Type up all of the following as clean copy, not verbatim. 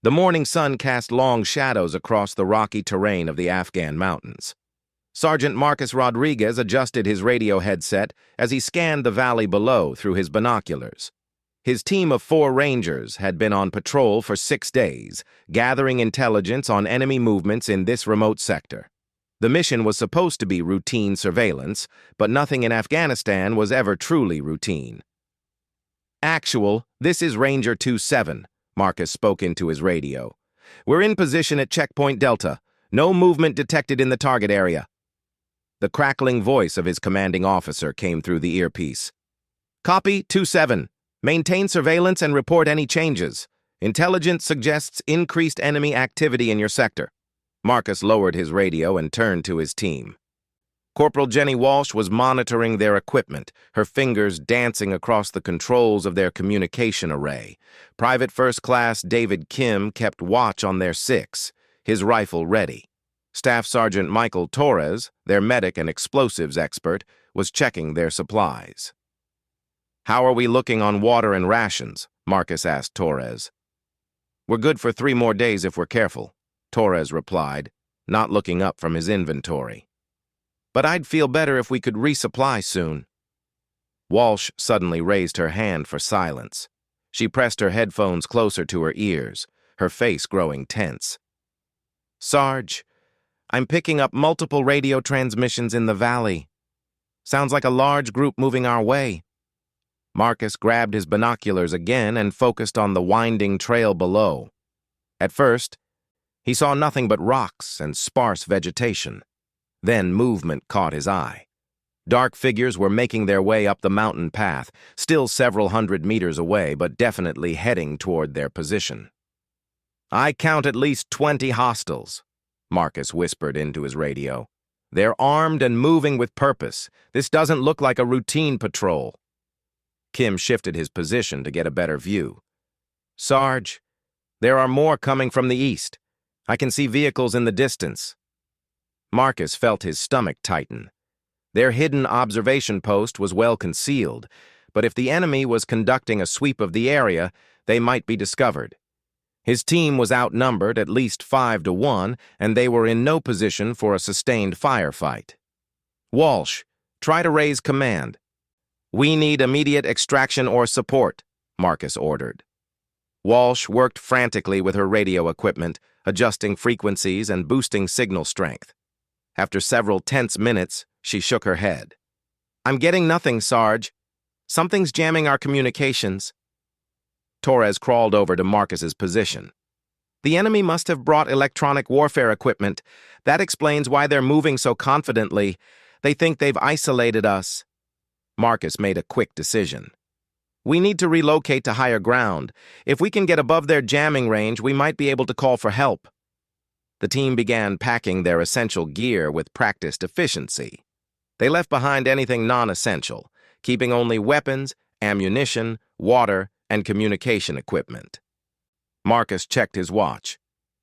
The morning sun cast long shadows across the rocky terrain of the Afghan mountains. Sergeant Marcus Rodriguez adjusted his radio headset as he scanned the valley below through his binoculars. His team of 4 rangers had been on patrol for 6 days, gathering intelligence on enemy movements in this remote sector. The mission was supposed to be routine surveillance, but nothing in Afghanistan was ever truly routine. "Actual, this is Ranger 27, Marcus spoke into his radio. "We're in position at Checkpoint Delta. No movement detected in the target area." The crackling voice of his commanding officer came through the earpiece. "Copy, 27. Maintain surveillance and report any changes. Intelligence suggests increased enemy activity in your sector." Marcus lowered his radio and turned to his team. Corporal Jenny Walsh was monitoring their equipment, her fingers dancing across the controls of their communication array. Private First Class David Kim kept watch on their 6, his rifle ready. Staff Sergeant Michael Torres, their medic and explosives expert, was checking their supplies. "How are we looking on water and rations?" Marcus asked Torres. "We're good for 3 more days if we're careful," Torres replied, not looking up from his inventory. "But I'd feel better if we could resupply soon." Walsh suddenly raised her hand for silence. She pressed her headphones closer to her ears, her face growing tense. "Sarge, I'm picking up multiple radio transmissions in the valley. Sounds like a large group moving our way." Marcus grabbed his binoculars again and focused on the winding trail below. At first, he saw nothing but rocks and sparse vegetation. Then movement caught his eye. Dark figures were making their way up the mountain path, still several hundred meters away, but definitely heading toward their position. "I count at least 20 hostiles," Marcus whispered into his radio. "They're armed and moving with purpose. This doesn't look like a routine patrol." Kim shifted his position to get a better view. "Sarge, there are more coming from the east. I can see vehicles in the distance." Marcus felt his stomach tighten. Their hidden observation post was well concealed, but if the enemy was conducting a sweep of the area, they might be discovered. His team was outnumbered at least 5 to 1, and they were in no position for a sustained firefight. "Walsh, try to raise command." "We need immediate extraction or support," Marcus ordered. Walsh worked frantically with her radio equipment, adjusting frequencies and boosting signal strength. After several tense minutes, she shook her head. "I'm getting nothing, Sarge. Something's jamming our communications." Torres crawled over to Marcus's position. "The enemy must have brought electronic warfare equipment. That explains why they're moving so confidently. They think they've isolated us." Marcus made a quick decision. "We need to relocate to higher ground. If we can get above their jamming range, we might be able to call for help." The team began packing their essential gear with practiced efficiency. They left behind anything non-essential, keeping only weapons, ammunition, water, and communication equipment. Marcus checked his watch.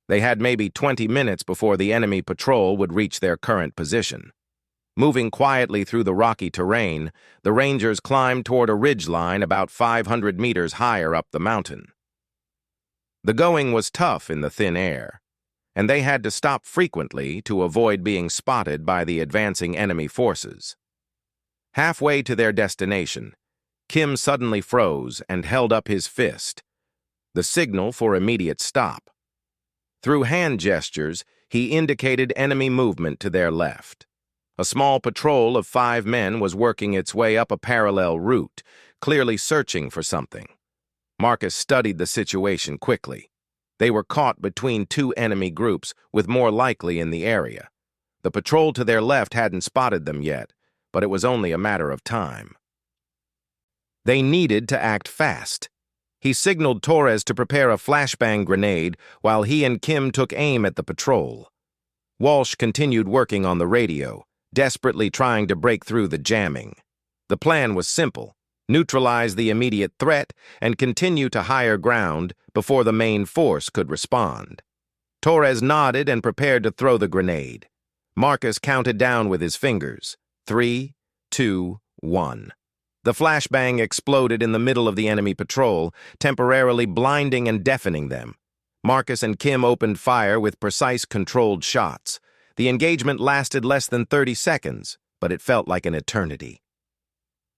They had maybe 20 minutes before the enemy patrol would reach their current position. Moving quietly through the rocky terrain, the Rangers climbed toward a ridgeline about 500 meters higher up the mountain. The going was tough in the thin air, and they had to stop frequently to avoid being spotted by the advancing enemy forces. Halfway to their destination, Kim suddenly froze and held up his fist, the signal for immediate stop. Through hand gestures, he indicated enemy movement to their left. A small patrol of 5 men was working its way up a parallel route, clearly searching for something. Marcus studied the situation quickly. They were caught between 2 enemy groups, with more likely in the area. The patrol to their left hadn't spotted them yet, but it was only a matter of time. They needed to act fast. He signaled Torres to prepare a flashbang grenade while he and Kim took aim at the patrol. Walsh continued working on the radio, desperately trying to break through the jamming. The plan was simple: neutralize the immediate threat and continue to higher ground before the main force could respond. Torres nodded and prepared to throw the grenade. Marcus counted down with his fingers. 3, 2, 1. The flashbang exploded in the middle of the enemy patrol, temporarily blinding and deafening them. Marcus and Kim opened fire with precise, controlled shots. The engagement lasted less than 30 seconds, but it felt like an eternity.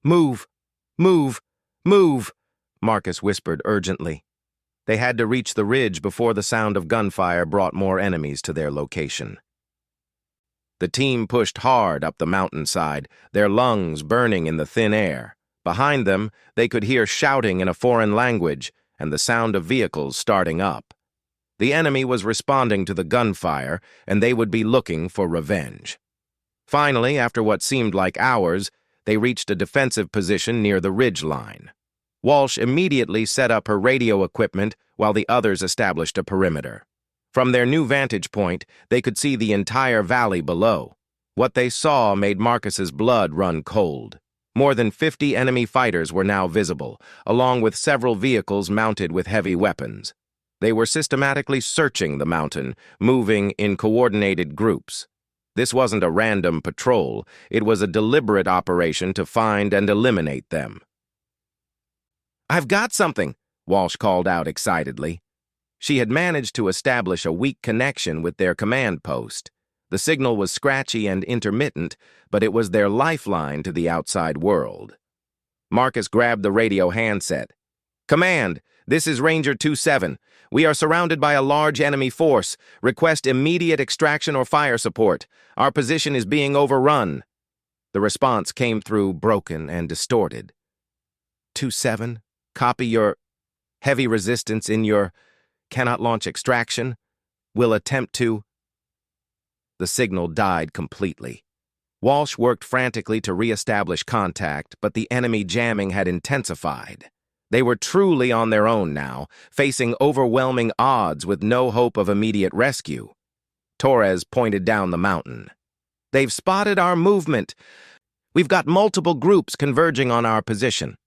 "Move! Move! Move!" Marcus whispered urgently. They had to reach the ridge before the sound of gunfire brought more enemies to their location. The team pushed hard up the mountainside, their lungs burning in the thin air. Behind them, they could hear shouting in a foreign language and the sound of vehicles starting up. The enemy was responding to the gunfire, and they would be looking for revenge. Finally, after what seemed like hours, they reached a defensive position near the ridge line. Walsh immediately set up her radio equipment while the others established a perimeter. From their new vantage point, they could see the entire valley below. What they saw made Marcus's blood run cold. More than 50 enemy fighters were now visible, along with several vehicles mounted with heavy weapons. They were systematically searching the mountain, moving in coordinated groups. This wasn't a random patrol, it was a deliberate operation to find and eliminate them. "I've got something," Walsh called out excitedly. She had managed to establish a weak connection with their command post. The signal was scratchy and intermittent, but it was their lifeline to the outside world. Marcus grabbed the radio handset. "Command, this is Ranger 27. We are surrounded by a large enemy force. Request immediate extraction or fire support. Our position is being overrun." The response came through broken and distorted. 27, copy your heavy resistance in your cannot launch extraction. Will attempt to. The signal died completely. Walsh worked frantically to re-establish contact, but the enemy jamming had intensified. They were truly on their own now, facing overwhelming odds with no hope of immediate rescue. Torres pointed down the mountain. "They've spotted our movement. We've got multiple groups converging on our position."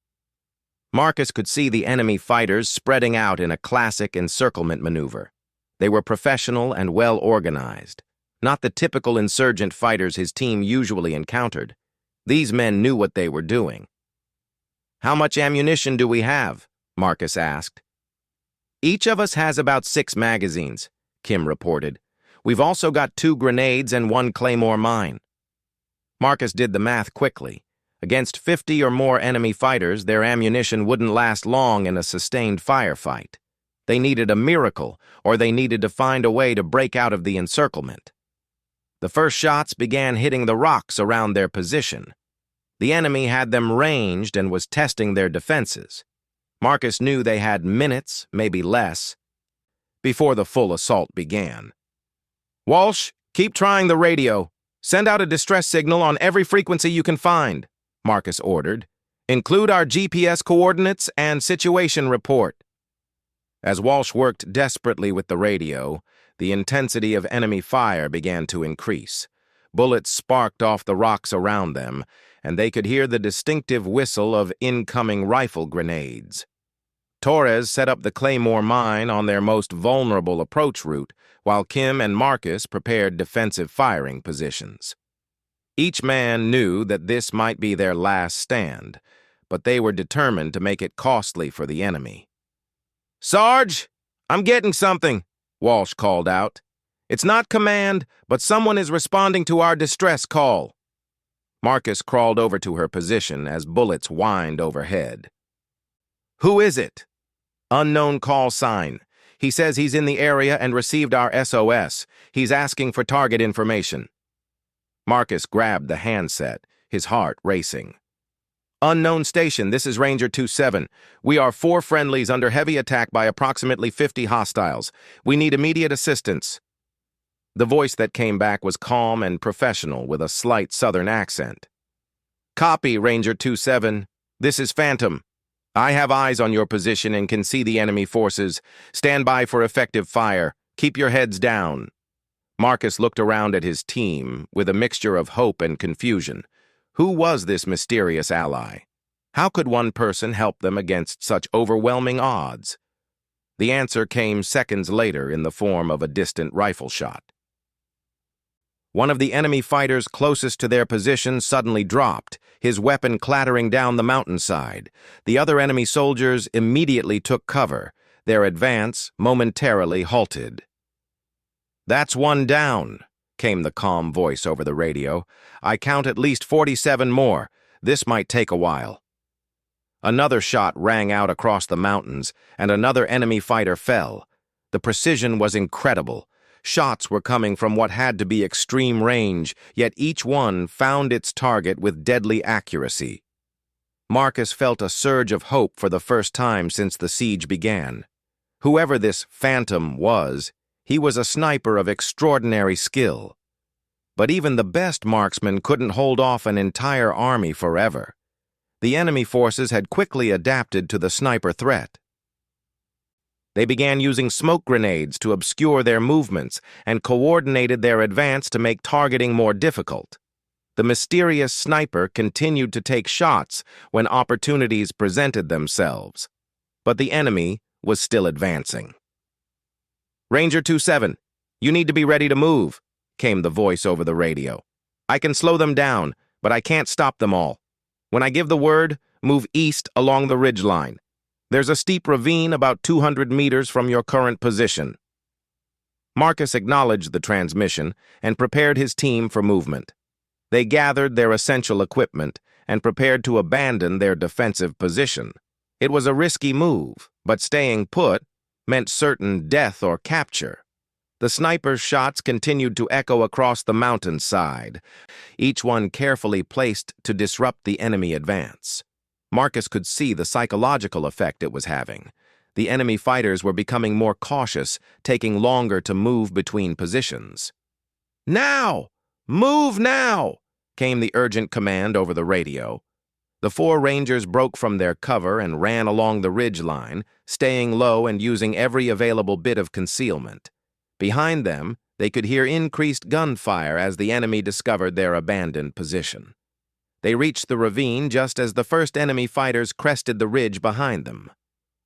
Marcus could see the enemy fighters spreading out in a classic encirclement maneuver. They were professional and well-organized, not the typical insurgent fighters his team usually encountered. These men knew what they were doing. "How much ammunition do we have?" Marcus asked. "Each of us has about 6 magazines," Kim reported. "We've also got 2 grenades and 1 claymore mine." Marcus did the math quickly. Against 50 or more enemy fighters, their ammunition wouldn't last long in a sustained firefight. They needed a miracle, or they needed to find a way to break out of the encirclement. The first shots began hitting the rocks around their position. The enemy had them ranged and was testing their defenses. Marcus knew they had minutes, maybe less, before the full assault began. "Walsh, keep trying the radio. Send out a distress signal on every frequency you can find," Marcus ordered. "Include our GPS coordinates and situation report." As Walsh worked desperately with the radio, the intensity of enemy fire began to increase. Bullets sparked off the rocks around them, and they could hear the distinctive whistle of incoming rifle grenades. Torres set up the claymore mine on their most vulnerable approach route, while Kim and Marcus prepared defensive firing positions. Each man knew that this might be their last stand, but they were determined to make it costly for the enemy. "Sarge, I'm getting something," Walsh called out. "It's not command, but someone is responding to our distress call." Marcus crawled over to her position as bullets whined overhead. "Who is it?" "Unknown call sign. He says he's in the area and received our SOS. He's asking for target information." Marcus grabbed the handset, his heart racing. "Unknown station, this is Ranger 27. We are 4 friendlies under heavy attack by approximately 50 hostiles. We need immediate assistance." The voice that came back was calm and professional with a slight southern accent. "Copy, Ranger 27. This is Phantom. I have eyes on your position and can see the enemy forces. Stand by for effective fire. Keep your heads down." Marcus looked around at his team with a mixture of hope and confusion. Who was this mysterious ally? How could one person help them against such overwhelming odds? The answer came seconds later in the form of a distant rifle shot. One of the enemy fighters closest to their position suddenly dropped, his weapon clattering down the mountainside. The other enemy soldiers immediately took cover. their advance momentarily halted. "That's one down," came the calm voice over the radio. "I count at least 47 more. This might take a while." Another shot rang out across the mountains, and another enemy fighter fell. The precision was incredible. Shots were coming from what had to be extreme range, yet each one found its target with deadly accuracy. Marcus felt a surge of hope for the first time since the siege began. Whoever this phantom was, he was a sniper of extraordinary skill. But even the best marksman couldn't hold off an entire army forever. The enemy forces had quickly adapted to the sniper threat. They began using smoke grenades to obscure their movements and coordinated their advance to make targeting more difficult. The mysterious sniper continued to take shots when opportunities presented themselves, but the enemy was still advancing. "Ranger 27, you need to be ready to move," came the voice over the radio. "I can slow them down, but I can't stop them all. When I give the word, move east along the ridgeline. There's a steep ravine about 200 meters from your current position." Marcus acknowledged the transmission and prepared his team for movement. They gathered their essential equipment and prepared to abandon their defensive position. It was a risky move, but staying put meant certain death or capture. The sniper's shots continued to echo across the mountainside, each one carefully placed to disrupt the enemy advance. Marcus could see the psychological effect it was having. The enemy fighters were becoming more cautious, taking longer to move between positions. "Now! Move now!" came the urgent command over the radio. The four Rangers broke from their cover and ran along the ridge line, staying low and using every available bit of concealment. Behind them, they could hear increased gunfire as the enemy discovered their abandoned position. They reached the ravine just as the first enemy fighters crested the ridge behind them.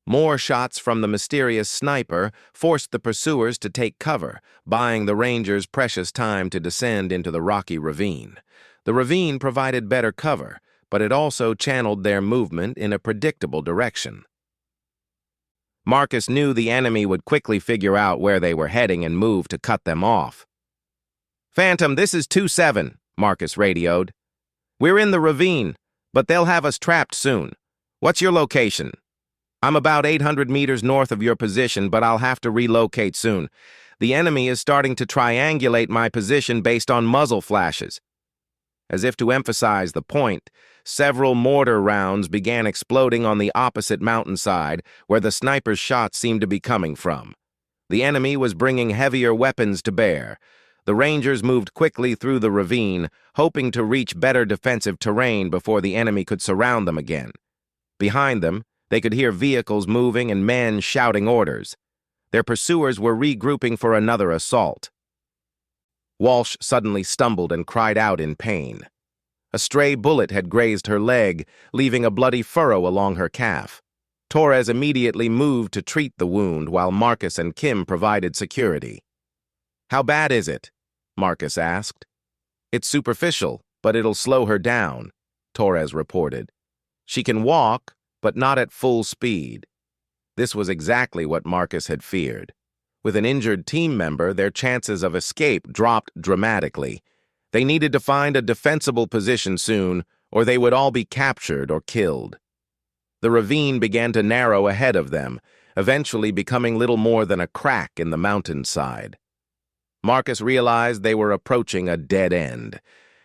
More shots from the mysterious sniper forced the pursuers to take cover, buying the Rangers precious time to descend into the rocky ravine. The ravine provided better cover, but it also channeled their movement in a predictable direction. Marcus knew the enemy would quickly figure out where they were heading and move to cut them off. "Phantom, this is 2-7, Marcus radioed. "We're in the ravine, but they'll have us trapped soon. What's your location?" "I'm about 800 meters north of your position, but I'll have to relocate soon. The enemy is starting to triangulate my position based on muzzle flashes." As if to emphasize the point, several mortar rounds began exploding on the opposite mountainside where the sniper's shots seemed to be coming from. The enemy was bringing heavier weapons to bear. The Rangers moved quickly through the ravine, hoping to reach better defensive terrain before the enemy could surround them again. Behind them, they could hear vehicles moving and men shouting orders. Their pursuers were regrouping for another assault. Walsh suddenly stumbled and cried out in pain. A stray bullet had grazed her leg, leaving a bloody furrow along her calf. Torres immediately moved to treat the wound while Marcus and Kim provided security. "How bad is it?" Marcus asked. "It's superficial, but it'll slow her down," Torres reported. "She can walk, but not at full speed." This was exactly what Marcus had feared. With an injured team member, their chances of escape dropped dramatically. They needed to find a defensible position soon, or they would all be captured or killed. The ravine began to narrow ahead of them, eventually becoming little more than a crack in the mountainside. Marcus realized they were approaching a dead end.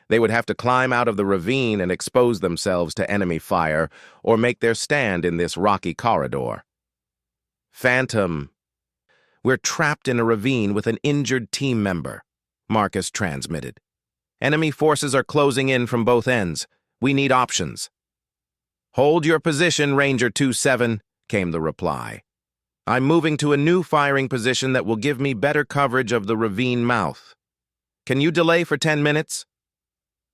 They would have to climb out of the ravine and expose themselves to enemy fire, or make their stand in this rocky corridor. "Phantom, we're trapped in a ravine with an injured team member," Marcus transmitted. "Enemy forces are closing in from both ends. We need options." "Hold your position, Ranger 27, came the reply. "I'm moving to a new firing position that will give me better coverage of the ravine mouth. Can you delay for 10 minutes?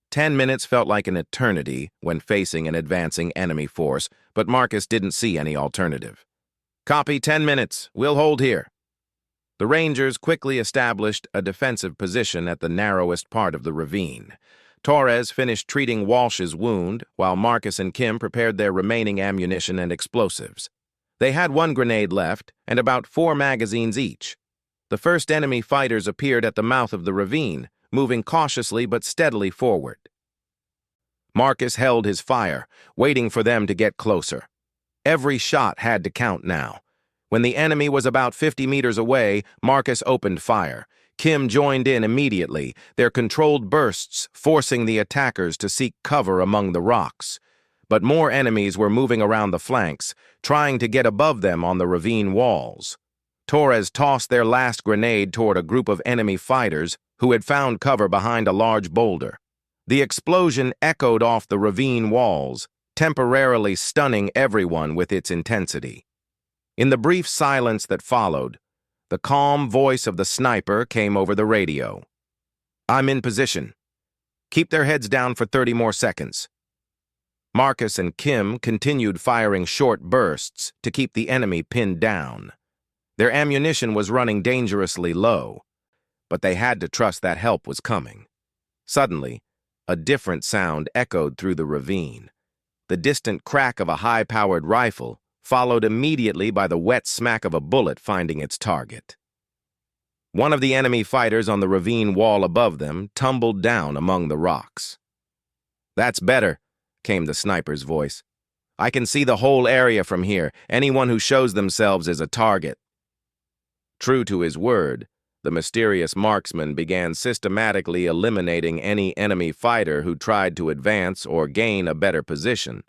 10 minutes felt like an eternity when facing an advancing enemy force, but Marcus didn't see any alternative. "Copy, 10 minutes. We'll hold here." The Rangers quickly established a defensive position at the narrowest part of the ravine. Torres finished treating Walsh's wound, while Marcus and Kim prepared their remaining ammunition and explosives. They had 1 grenade left and about 4 magazines each. The first enemy fighters appeared at the mouth of the ravine, moving cautiously but steadily forward. Marcus held his fire, waiting for them to get closer. Every shot had to count now. When the enemy was about 50 meters away, Marcus opened fire. Kim joined in immediately, their controlled bursts forcing the attackers to seek cover among the rocks. But more enemies were moving around the flanks, trying to get above them on the ravine walls. Torres tossed their last grenade toward a group of enemy fighters who had found cover behind a large boulder. The explosion echoed off the ravine walls, temporarily stunning everyone with its intensity. In the brief silence that followed, the calm voice of the sniper came over the radio. "I'm in position. Keep their heads down for 30 more seconds." Marcus and Kim continued firing short bursts to keep the enemy pinned down. Their ammunition was running dangerously low, but they had to trust that help was coming. Suddenly, a different sound echoed through the ravine. The distant crack of a high-powered rifle, followed immediately by the wet smack of a bullet finding its target. One of the enemy fighters on the ravine wall above them tumbled down among the rocks. "That's better," came the sniper's voice. "I can see the whole area from here. Anyone who shows themselves is a target." True to his word, the mysterious marksman began systematically eliminating any enemy fighter who tried to advance or gain a better position.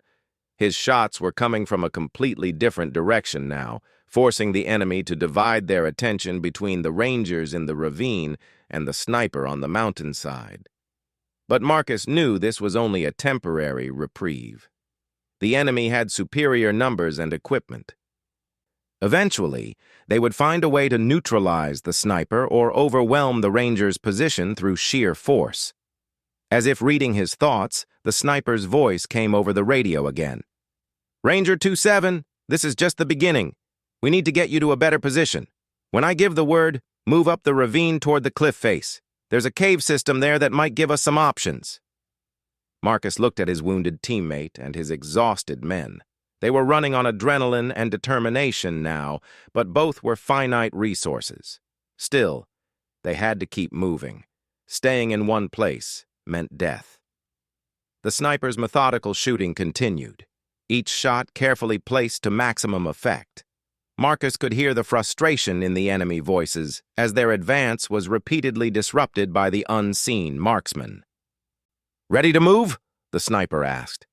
His shots were coming from a completely different direction now, forcing the enemy to divide their attention between the rangers in the ravine and the sniper on the mountainside. But Marcus knew this was only a temporary reprieve. The enemy had superior numbers and equipment. Eventually, they would find a way to neutralize the sniper or overwhelm the ranger's position through sheer force. As if reading his thoughts, the sniper's voice came over the radio again. "Ranger 2-7, this is just the beginning. We need to get you to a better position. When I give the word, move up the ravine toward the cliff face. There's a cave system there that might give us some options." Marcus looked at his wounded teammate and his exhausted men. They were running on adrenaline and determination now, but both were finite resources. Still, they had to keep moving. Staying in one place meant death. The sniper's methodical shooting continued, each shot carefully placed to maximum effect. Marcus could hear the frustration in the enemy voices as their advance was repeatedly disrupted by the unseen marksman. "Ready to move?" the sniper asked.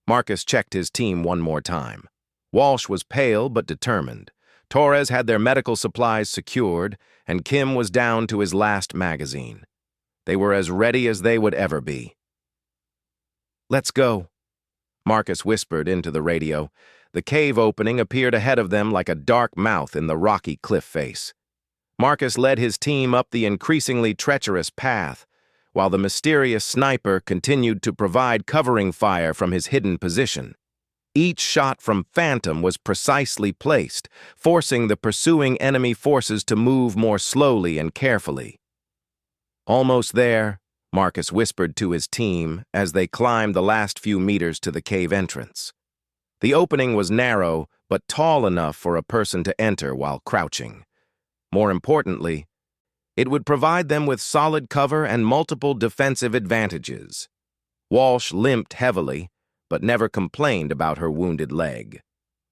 Marcus checked his team one more time. Walsh was pale but determined. Torres had their medical supplies secured, and Kim was down to his last magazine. They were as ready as they would ever be. "Let's go," Marcus whispered into the radio. The cave opening appeared ahead of them like a dark mouth in the rocky cliff face. Marcus led his team up the increasingly treacherous path, while the mysterious sniper continued to provide covering fire from his hidden position. Each shot from Phantom was precisely placed, forcing the pursuing enemy forces to move more slowly and carefully. "Almost there," Marcus whispered to his team as they climbed the last few meters to the cave entrance. The opening was narrow, but tall enough for a person to enter while crouching. More importantly, it would provide them with solid cover and multiple defensive advantages. Walsh limped heavily, but never complained about her wounded leg.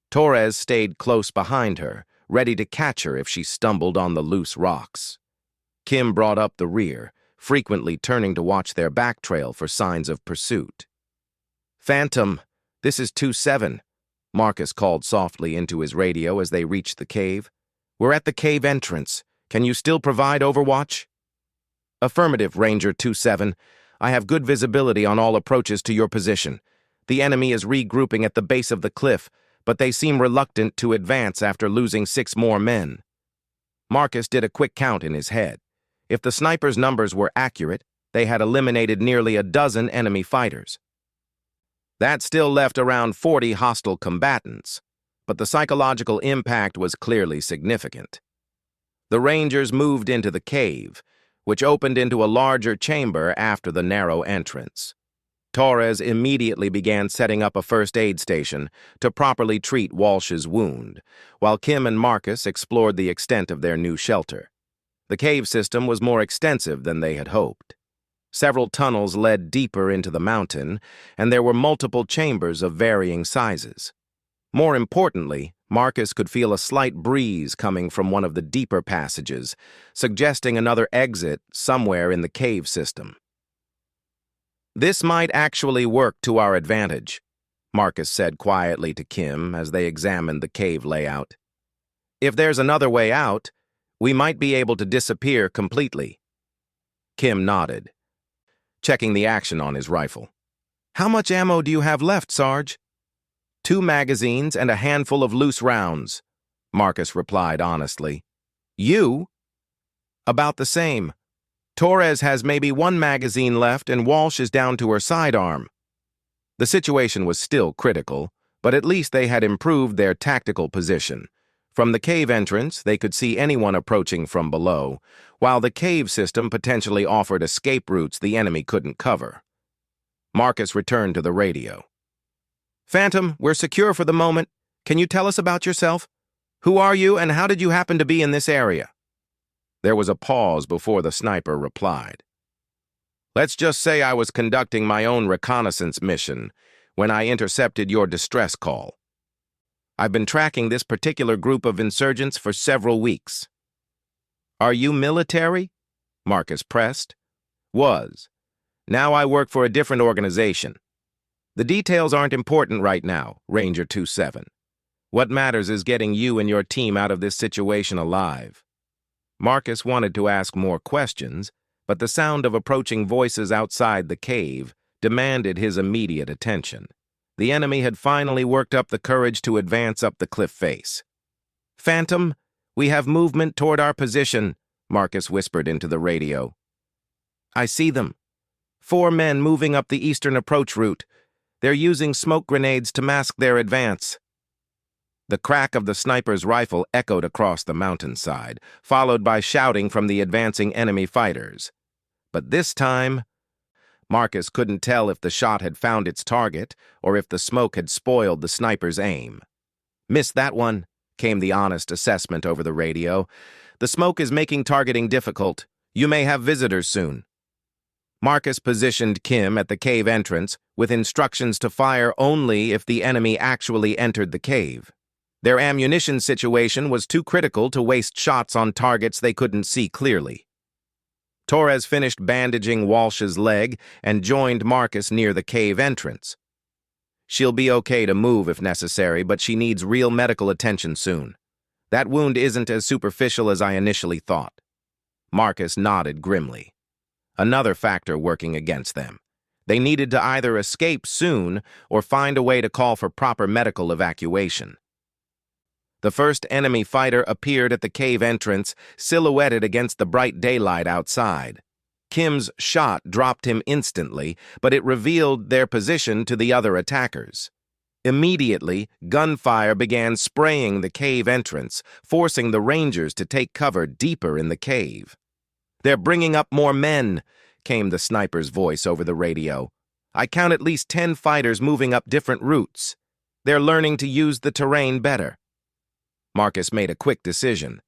Torres stayed close behind her, ready to catch her if she stumbled on the loose rocks. Kim brought up the rear, frequently turning to watch their back trail for signs of pursuit. "Phantom, this is 2-7, Marcus called softly into his radio as they reached the cave. "We're at the cave entrance. Can you still provide overwatch?" "Affirmative, Ranger 2-7. I have good visibility on all approaches to your position. The enemy is regrouping at the base of the cliff, but they seem reluctant to advance after losing 6 more men." Marcus did a quick count in his head. If the sniper's numbers were accurate, they had eliminated nearly a dozen enemy fighters. That still left around 40 hostile combatants, but the psychological impact was clearly significant. The Rangers moved into the cave, which opened into a larger chamber after the narrow entrance. Torres immediately began setting up a first aid station to properly treat Walsh's wound, while Kim and Marcus explored the extent of their new shelter. The cave system was more extensive than they had hoped. Several tunnels led deeper into the mountain, and there were multiple chambers of varying sizes. More importantly, Marcus could feel a slight breeze coming from one of the deeper passages, suggesting another exit somewhere in the cave system. "This might actually work to our advantage," Marcus said quietly to Kim as they examined the cave layout. "If there's another way out, we might be able to disappear completely." Kim nodded, checking the action on his rifle. "How much ammo do you have left, Sarge?" "2 magazines and a handful of loose rounds," Marcus replied honestly. "You?" "About the same. Torres has maybe 1 magazine left and Walsh is down to her sidearm." The situation was still critical, but at least they had improved their tactical position. From the cave entrance, they could see anyone approaching from below, while the cave system potentially offered escape routes the enemy couldn't cover. Marcus returned to the radio. "Phantom, we're secure for the moment. Can you tell us about yourself? Who are you and how did you happen to be in this area?" There was a pause before the sniper replied. "Let's just say I was conducting my own reconnaissance mission when I intercepted your distress call. I've been tracking this particular group of insurgents for several weeks." "Are you military?" Marcus pressed. "Was. Now I work for a different organization. The details aren't important right now, Ranger 27. What matters is getting you and your team out of this situation alive." Marcus wanted to ask more questions, but the sound of approaching voices outside the cave demanded his immediate attention. The enemy had finally worked up the courage to advance up the cliff face. "Phantom, we have movement toward our position," Marcus whispered into the radio. "I see them. 4 men moving up the eastern approach route. They're using smoke grenades to mask their advance." The crack of the sniper's rifle echoed across the mountainside, followed by shouting from the advancing enemy fighters. But this time, Marcus couldn't tell if the shot had found its target or if the smoke had spoiled the sniper's aim. "Missed that one," came the honest assessment over the radio. "The smoke is making targeting difficult. You may have visitors soon." Marcus positioned Kim at the cave entrance with instructions to fire only if the enemy actually entered the cave. Their ammunition situation was too critical to waste shots on targets they couldn't see clearly. Torres finished bandaging Walsh's leg and joined Marcus near the cave entrance. "She'll be okay to move if necessary, but she needs real medical attention soon. That wound isn't as superficial as I initially thought." Marcus nodded grimly. Another factor working against them. They needed to either escape soon or find a way to call for proper medical evacuation. The first enemy fighter appeared at the cave entrance, silhouetted against the bright daylight outside. Kim's shot dropped him instantly, but it revealed their position to the other attackers. Immediately, gunfire began spraying the cave entrance, forcing the Rangers to take cover deeper in the cave. "They're bringing up more men," came the sniper's voice over the radio. "I count at least 10 fighters moving up different routes. They're learning to use the terrain better." Marcus made a quick decision.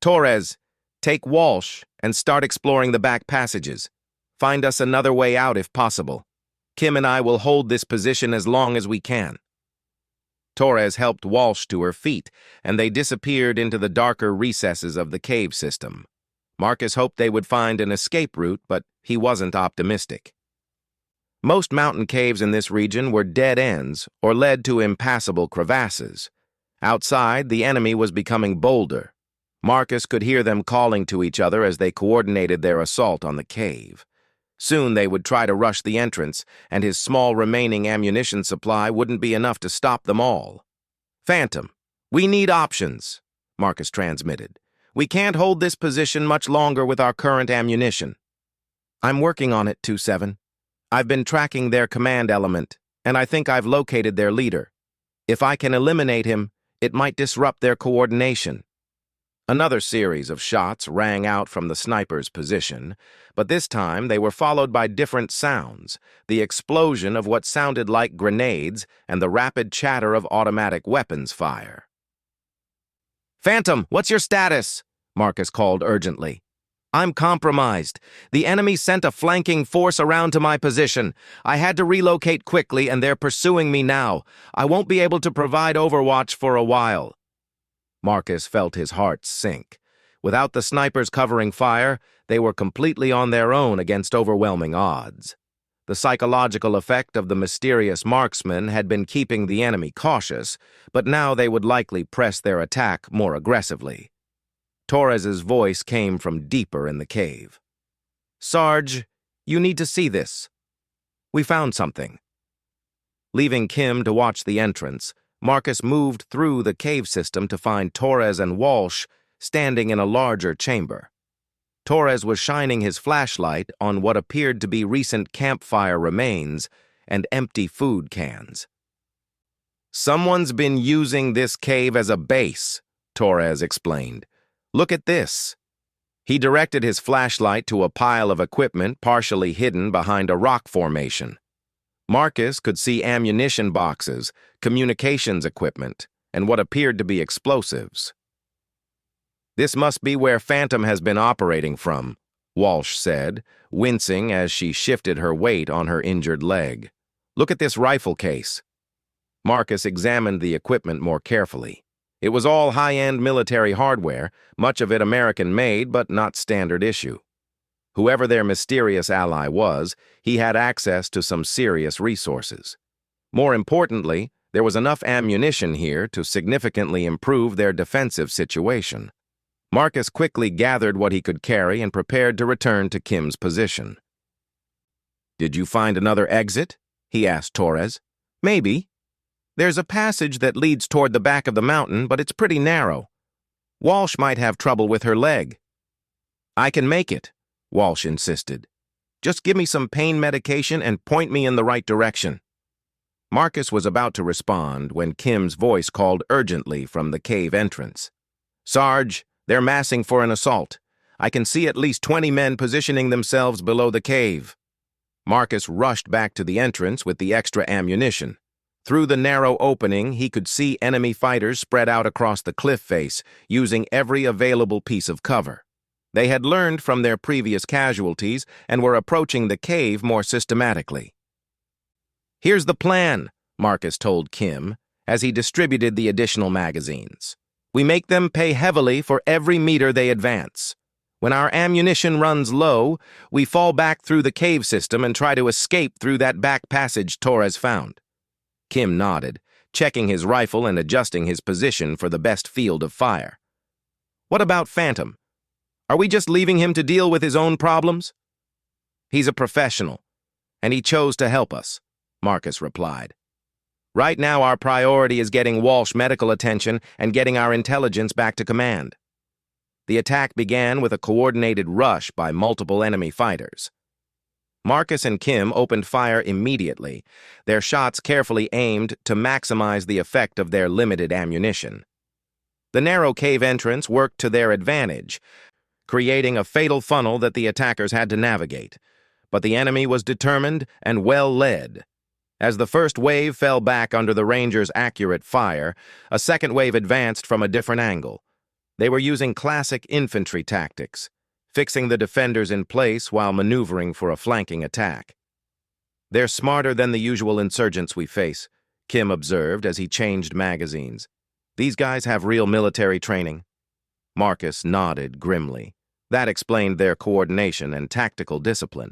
"Torres, take Walsh and start exploring the back passages. Find us another way out if possible. Kim and I will hold this position as long as we can." Torres helped Walsh to her feet, and they disappeared into the darker recesses of the cave system. Marcus hoped they would find an escape route, but he wasn't optimistic. Most mountain caves in this region were dead ends or led to impassable crevasses. Outside, the enemy was becoming bolder. Marcus could hear them calling to each other as they coordinated their assault on the cave. Soon they would try to rush the entrance, and his small remaining ammunition supply wouldn't be enough to stop them all. "Phantom, we need options," Marcus transmitted. "We can't hold this position much longer with our current ammunition." "I'm working on it, 27. I've been tracking their command element, and I think I've located their leader. If I can eliminate him, it might disrupt their coordination." Another series of shots rang out from the sniper's position, but this time they were followed by different sounds, the explosion of what sounded like grenades and the rapid chatter of automatic weapons fire. "Phantom, what's your status?" Marcus called urgently. "I'm compromised. The enemy sent a flanking force around to my position. I had to relocate quickly, and they're pursuing me now. I won't be able to provide overwatch for a while." Marcus felt his heart sink. Without the snipers covering fire, they were completely on their own against overwhelming odds. The psychological effect of the mysterious marksman had been keeping the enemy cautious, but now they would likely press their attack more aggressively. Torres's voice came from deeper in the cave. "Sarge, you need to see this. We found something." Leaving Kim to watch the entrance, Marcus moved through the cave system to find Torres and Walsh standing in a larger chamber. Torres was shining his flashlight on what appeared to be recent campfire remains and empty food cans. "Someone's been using this cave as a base," Torres explained. "Look at this." He directed his flashlight to a pile of equipment partially hidden behind a rock formation. Marcus could see ammunition boxes, communications equipment, and what appeared to be explosives. "This must be where Phantom has been operating from," Walsh said, wincing as she shifted her weight on her injured leg. "Look at this rifle case." Marcus examined the equipment more carefully. It was all high-end military hardware, much of it American-made but not standard issue. Whoever their mysterious ally was, he had access to some serious resources. More importantly, there was enough ammunition here to significantly improve their defensive situation. Marcus quickly gathered what he could carry and prepared to return to Kim's position. "Did you find another exit?" he asked Torres. "Maybe. There's a passage that leads toward the back of the mountain, but it's pretty narrow. Walsh might have trouble with her leg." "I can make it," Walsh insisted. "Just give me some pain medication and point me in the right direction." Marcus was about to respond when Kim's voice called urgently from the cave entrance. "Sarge, they're massing for an assault. I can see at least 20 men positioning themselves below the cave." Marcus rushed back to the entrance with the extra ammunition. Through the narrow opening, he could see enemy fighters spread out across the cliff face, using every available piece of cover. They had learned from their previous casualties and were approaching the cave more systematically. "Here's the plan," Marcus told Kim, as he distributed the additional magazines. "We make them pay heavily for every meter they advance. When our ammunition runs low, we fall back through the cave system and try to escape through that back passage Torres found." Kim nodded, checking his rifle and adjusting his position for the best field of fire. "What about Phantom? Are we just leaving him to deal with his own problems?" "He's a professional, and he chose to help us," Marcus replied. "Right now our priority is getting Walsh medical attention and getting our intelligence back to command." The attack began with a coordinated rush by multiple enemy fighters. Marcus and Kim opened fire immediately, their shots carefully aimed to maximize the effect of their limited ammunition. The narrow cave entrance worked to their advantage, creating a fatal funnel that the attackers had to navigate. But the enemy was determined and well led. As the first wave fell back under the Rangers' accurate fire, a second wave advanced from a different angle. They were using classic infantry tactics, fixing the defenders in place while maneuvering for a flanking attack. "They're smarter than the usual insurgents we face," Kim observed as he changed magazines. "These guys have real military training." Marcus nodded grimly. That explained their coordination and tactical discipline.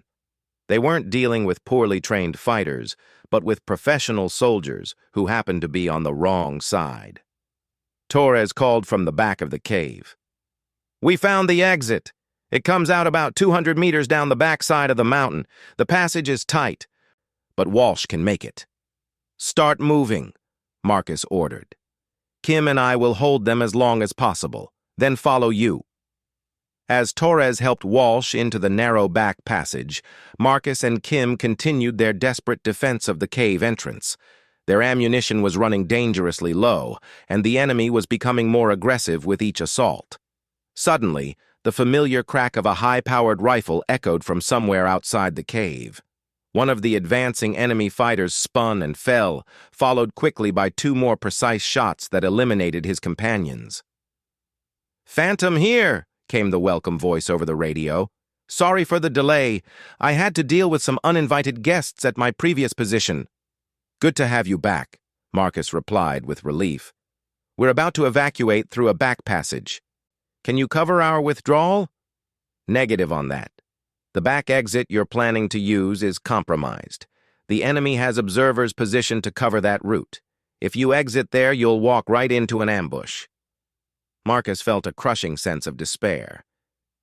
They weren't dealing with poorly trained fighters, but with professional soldiers who happened to be on the wrong side. Torres called from the back of the cave. "We found the exit. It comes out about 200 meters down the backside of the mountain. The passage is tight, but Walsh can make it." "Start moving," Marcus ordered. "Kim and I will hold them as long as possible, then follow you." As Torres helped Walsh into the narrow back passage, Marcus and Kim continued their desperate defense of the cave entrance. Their ammunition was running dangerously low, and the enemy was becoming more aggressive with each assault. Suddenly, the familiar crack of a high-powered rifle echoed from somewhere outside the cave. One of the advancing enemy fighters spun and fell, followed quickly by two more precise shots that eliminated his companions. "Phantom here," came the welcome voice over the radio. "Sorry for the delay. I had to deal with some uninvited guests at my previous position." "Good to have you back," Marcus replied with relief. "We're about to evacuate through a back passage. Can you cover our withdrawal?" "Negative on that. The back exit you're planning to use is compromised. The enemy has observers positioned to cover that route. If you exit there, you'll walk right into an ambush." Marcus felt a crushing sense of despair.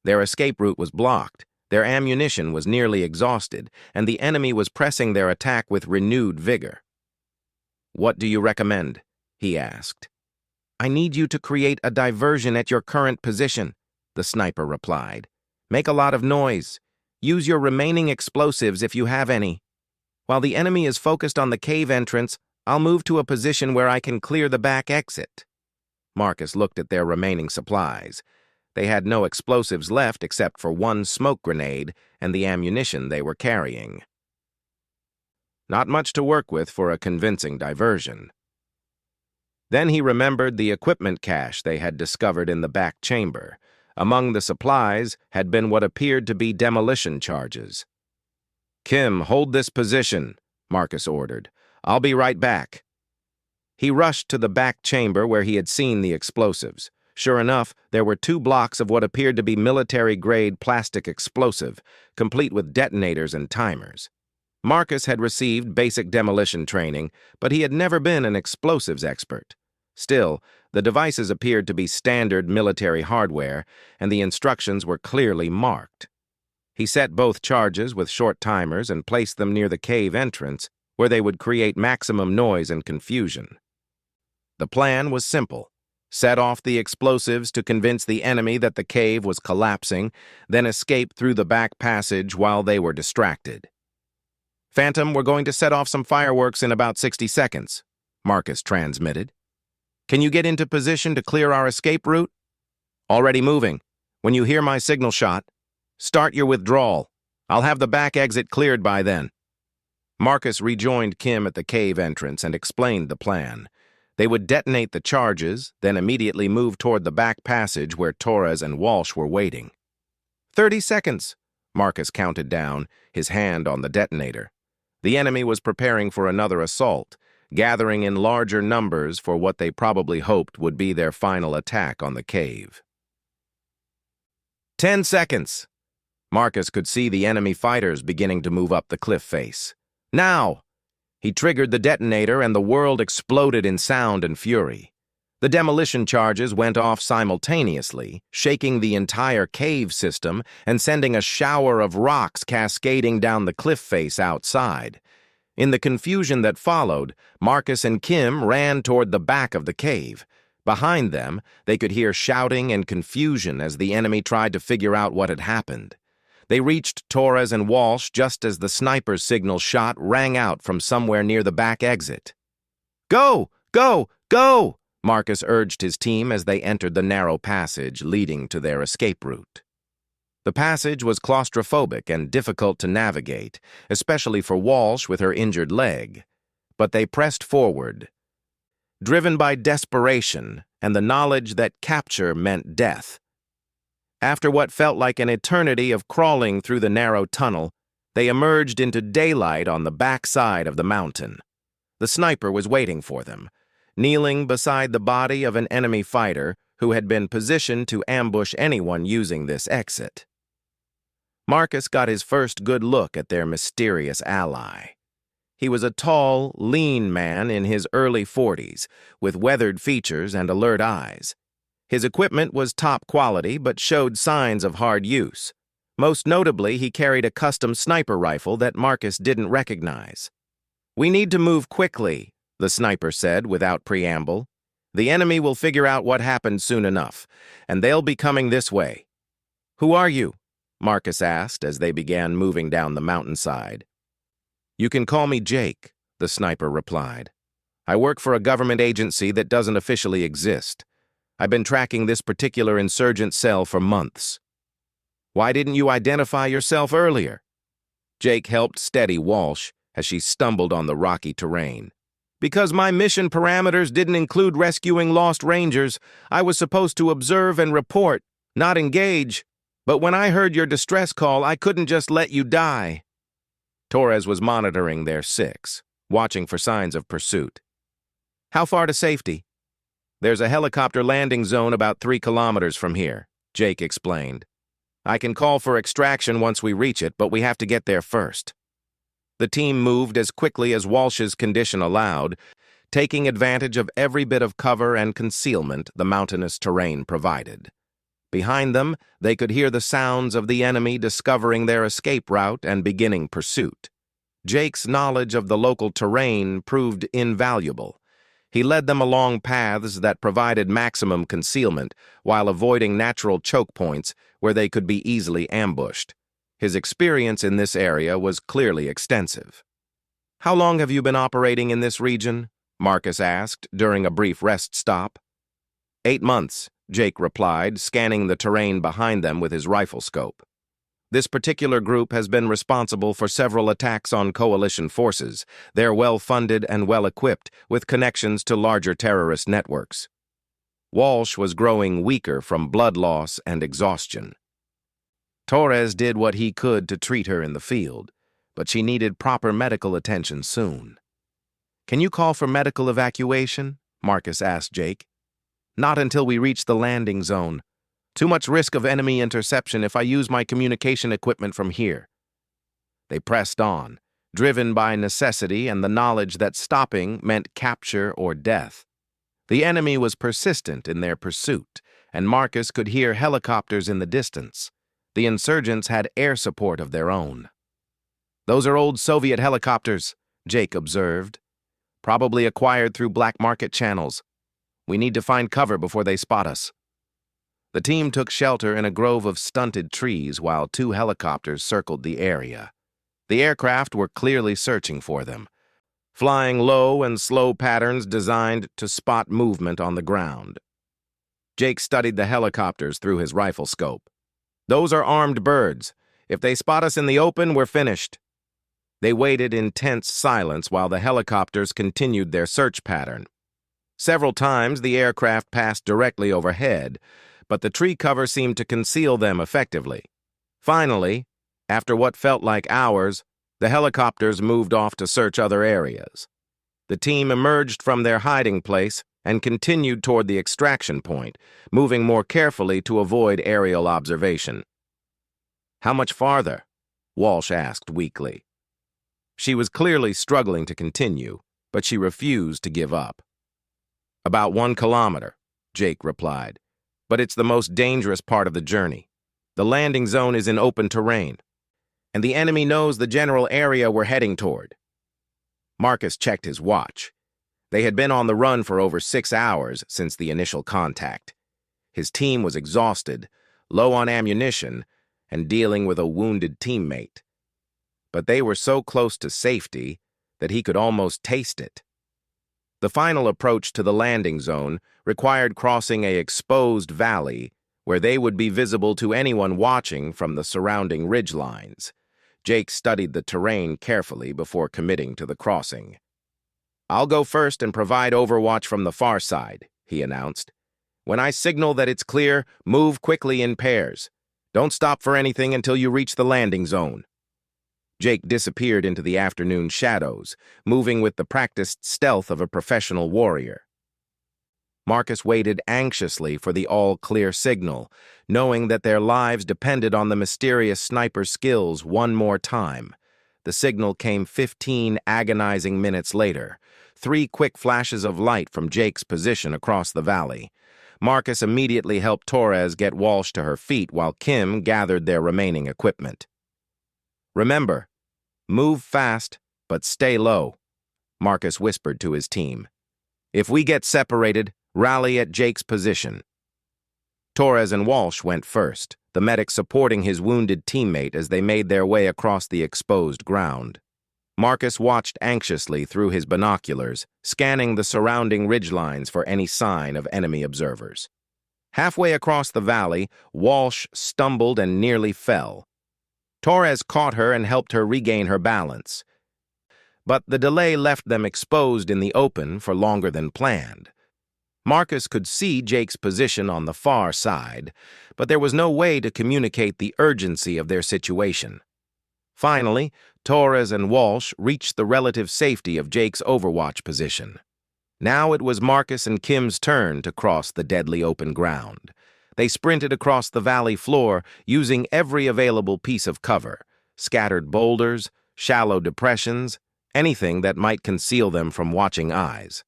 Their escape route was blocked, their ammunition was nearly exhausted, and the enemy was pressing their attack with renewed vigor. "What do you recommend?" he asked. "I need you to create a diversion at your current position," the sniper replied. "Make a lot of noise. Use your remaining explosives if you have any. While the enemy is focused on the cave entrance, I'll move to a position where I can clear the back exit." Marcus looked at their remaining supplies. They had no explosives left except for one smoke grenade and the ammunition they were carrying. Not much to work with for a convincing diversion. Then he remembered the equipment cache they had discovered in the back chamber. Among the supplies had been what appeared to be demolition charges. "Kim, hold this position," Marcus ordered. "I'll be right back." He rushed to the back chamber where he had seen the explosives. Sure enough, there were 2 blocks of what appeared to be military-grade plastic explosive, complete with detonators and timers. Marcus had received basic demolition training, but he had never been an explosives expert. Still, the devices appeared to be standard military hardware, and the instructions were clearly marked. He set both charges with short timers and placed them near the cave entrance, where they would create maximum noise and confusion. The plan was simple. Set off the explosives to convince the enemy that the cave was collapsing, then escape through the back passage while they were distracted. "Phantom, we're going to set off some fireworks in about 60 seconds, Marcus transmitted. "Can you get into position to clear our escape route?" "Already moving. When you hear my signal shot, start your withdrawal. I'll have the back exit cleared by then." Marcus rejoined Kim at the cave entrance and explained the plan. They would detonate the charges, then immediately move toward the back passage where Torres and Walsh were waiting. 30 seconds, Marcus counted down, his hand on the detonator. The enemy was preparing for another assault, gathering in larger numbers for what they probably hoped would be their final attack on the cave. 10 seconds. Marcus could see the enemy fighters beginning to move up the cliff face. Now! He triggered the detonator and the world exploded in sound and fury. The demolition charges went off simultaneously, shaking the entire cave system and sending a shower of rocks cascading down the cliff face outside. In the confusion that followed, Marcus and Kim ran toward the back of the cave. Behind them, they could hear shouting and confusion as the enemy tried to figure out what had happened. They reached Torres and Walsh just as the sniper's signal shot rang out from somewhere near the back exit. "Go! Go! Go!" Marcus urged his team as they entered the narrow passage leading to their escape route. The passage was claustrophobic and difficult to navigate, especially for Walsh with her injured leg. But they pressed forward, driven by desperation and the knowledge that capture meant death. After what felt like an eternity of crawling through the narrow tunnel, they emerged into daylight on the back side of the mountain. The sniper was waiting for them, kneeling beside the body of an enemy fighter who had been positioned to ambush anyone using this exit. Marcus got his first good look at their mysterious ally. He was a tall, lean man in his early 40s, with weathered features and alert eyes. His equipment was top quality but showed signs of hard use. Most notably, he carried a custom sniper rifle that Marcus didn't recognize. "We need to move quickly," the sniper said without preamble. "The enemy will figure out what happened soon enough, and they'll be coming this way." "Who are you?" Marcus asked as they began moving down the mountainside. "You can call me Jake," the sniper replied. "I work for a government agency that doesn't officially exist. I've been tracking this particular insurgent cell for months. Why didn't you identify yourself earlier? Jake helped steady Walsh as she stumbled on the rocky terrain. Because my mission parameters didn't include rescuing lost rangers, I was supposed to observe and report, not engage. But when I heard your distress call, I couldn't just let you die. Torres was monitoring their six, watching for signs of pursuit. How far to safety? There's a helicopter landing zone about 3 kilometers from here, Jake explained. I can call for extraction once we reach it, but we have to get there first. The team moved as quickly as Walsh's condition allowed, taking advantage of every bit of cover and concealment the mountainous terrain provided. Behind them, they could hear the sounds of the enemy discovering their escape route and beginning pursuit. Jake's knowledge of the local terrain proved invaluable. He led them along paths that provided maximum concealment while avoiding natural choke points where they could be easily ambushed. His experience in this area was clearly extensive. How long have you been operating in this region? Marcus asked during a brief rest stop. 8 months, Jake replied, scanning the terrain behind them with his rifle scope. This particular group has been responsible for several attacks on coalition forces. They're well-funded and well-equipped, with connections to larger terrorist networks. Walsh was growing weaker from blood loss and exhaustion. Torres did what he could to treat her in the field, but she needed proper medical attention soon. Can you call for medical evacuation? Marcus asked Jake. Not until we reach the landing zone. Too much risk of enemy interception if I use my communication equipment from here. They pressed on, driven by necessity and the knowledge that stopping meant capture or death. The enemy was persistent in their pursuit, and Marcus could hear helicopters in the distance. The insurgents had air support of their own. Those are old Soviet helicopters, Jake observed. Probably acquired through black market channels. We need to find cover before they spot us. The team took shelter in a grove of stunted trees while 2 helicopters circled the area. The aircraft were clearly searching for them, flying low and slow patterns designed to spot movement on the ground. Jake studied the helicopters through his rifle scope. Those are armed birds. If they spot us in the open, we're finished. They waited in tense silence while the helicopters continued their search pattern. Several times the aircraft passed directly overhead, but the tree cover seemed to conceal them effectively. Finally, after what felt like hours, the helicopters moved off to search other areas. The team emerged from their hiding place and continued toward the extraction point, moving more carefully to avoid aerial observation. How much farther? Walsh asked weakly. She was clearly struggling to continue, but she refused to give up. About 1 kilometer, Jake replied, but it's the most dangerous part of the journey. The landing zone is in open terrain, and the enemy knows the general area we're heading toward. Marcus checked his watch. They had been on the run for over 6 hours since the initial contact. His team was exhausted, low on ammunition, and dealing with a wounded teammate. But they were so close to safety that he could almost taste it. The final approach to the landing zone required crossing an exposed valley where they would be visible to anyone watching from the surrounding ridgelines. Jake studied the terrain carefully before committing to the crossing. I'll go first and provide overwatch from the far side, he announced. When I signal that it's clear, move quickly in pairs. Don't stop for anything until you reach the landing zone. Jake disappeared into the afternoon shadows, moving with the practiced stealth of a professional warrior. Marcus waited anxiously for the all-clear signal, knowing that their lives depended on the mysterious sniper's skills one more time. The signal came 15 agonizing minutes later, 3 quick flashes of light from Jake's position across the valley. Marcus immediately helped Torres get Walsh to her feet while Kim gathered their remaining equipment. Remember, move fast, but stay low, Marcus whispered to his team. If we get separated, rally at Jake's position. Torres and Walsh went first, the medic supporting his wounded teammate as they made their way across the exposed ground. Marcus watched anxiously through his binoculars, scanning the surrounding ridgelines for any sign of enemy observers. Halfway across the valley, Walsh stumbled and nearly fell. Torres caught her and helped her regain her balance. But the delay left them exposed in the open for longer than planned. Marcus could see Jake's position on the far side, but there was no way to communicate the urgency of their situation. Finally, Torres and Walsh reached the relative safety of Jake's overwatch position. Now it was Marcus and Kim's turn to cross the deadly open ground. They sprinted across the valley floor using every available piece of cover, scattered boulders, shallow depressions, anything that might conceal them from watching eyes.